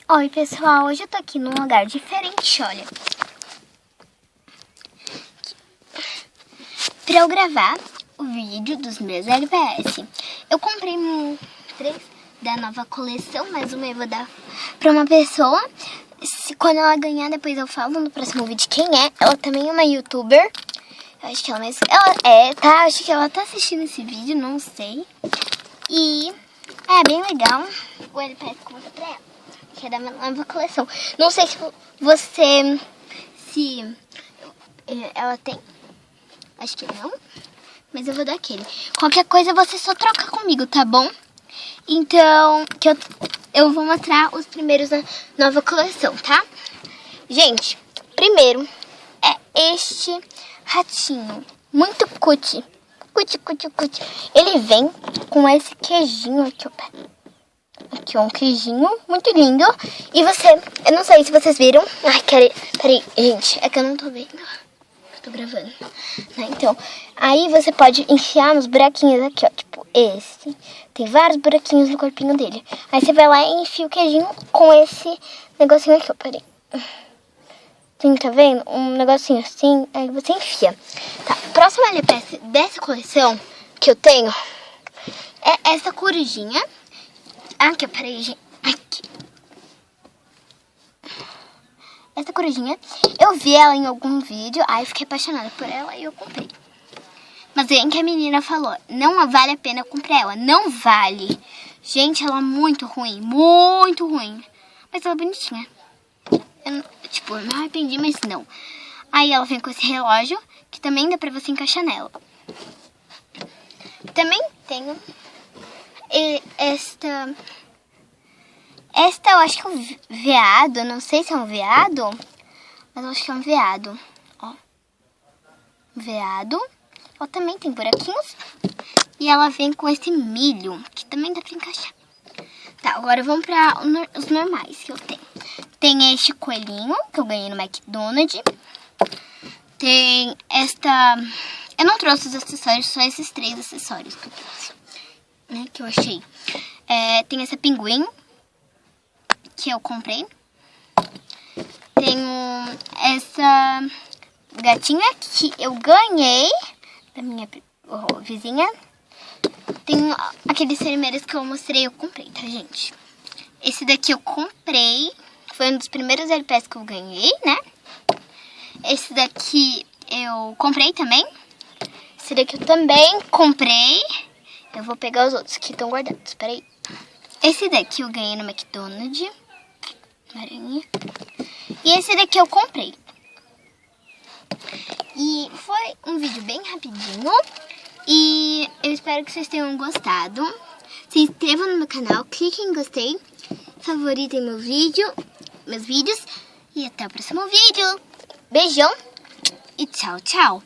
Oi pessoal, hoje eu tô aqui num lugar diferente, olha. Pra eu gravar o vídeo dos meus LPS. Eu comprei 3 da nova coleção, mas uma eu vou dar pra uma pessoa. Quando ela ganhar, depois eu falo no próximo vídeo quem é. Ela também é uma youtuber. Eu acho que ela mesmo... Ela é, tá? Acho que ela tá assistindo esse vídeo, não sei. E é bem legal o LPS que eu vou dar pra ela, que é da minha nova coleção. Não sei se ela tem. Acho que não. Mas eu vou dar aquele. Qualquer coisa você só troca comigo, tá bom? Então, eu vou mostrar os primeiros da nova coleção, tá? Gente, primeiro é este ratinho. Muito cutie. Cutie. Ele vem com esse queijinho aqui, ó. Aqui, ó, um queijinho muito lindo. E eu não sei se vocês viram. Ai, peraí, gente, é que eu não tô vendo. Tô gravando, né? Então, aí você pode enfiar nos buraquinhos aqui, ó, tipo esse. Tem vários buraquinhos no corpinho dele. Aí você vai lá e enfia o queijinho com esse negocinho aqui, ó, peraí. Sim, tá vendo? Um negocinho assim, aí você enfia. Tá, próximo LPS dessa coleção que eu tenho é essa corujinha. Aqui, peraí, gente. Aqui. Essa corujinha, eu vi ela em algum vídeo, aí fiquei apaixonada por ela e eu comprei. Mas bem que a menina falou, não vale a pena comprar ela, não vale. Gente, ela é muito ruim. Mas ela é bonitinha. Eu me arrependi, mas não. Aí ela vem com esse relógio, que também dá pra você encaixar nela. Também tenho esta eu acho que é um veado, não sei se é um veado, mas eu acho que é um veado, ó. Veado. Ela também tem buraquinhos. E ela vem com esse milho, que também dá pra encaixar. Tá, agora vamos pra os normais que eu tenho. Tem este coelhinho, que eu ganhei no McDonald's. Tem esta... Eu não trouxe os acessórios, só esses 3 acessórios que eu trouxe, né, que eu achei. Tem essa pinguim, que eu comprei. Tenho essa gatinha que eu ganhei da minha vizinha. Tenho aqueles vermelhos que eu mostrei, eu comprei, tá, gente? Esse daqui eu comprei, foi um dos primeiros LPS que eu ganhei, né? Esse daqui eu comprei também. Esse daqui eu também comprei. Eu vou pegar os outros que estão guardados, peraí. Esse daqui eu ganhei no McDonald's. E esse daqui eu comprei. E foi um vídeo bem rapidinho. E eu espero que vocês tenham gostado. Se inscrevam no meu canal, cliquem em gostei, favoritem meus vídeos. E até o próximo vídeo. Beijão e tchau, tchau.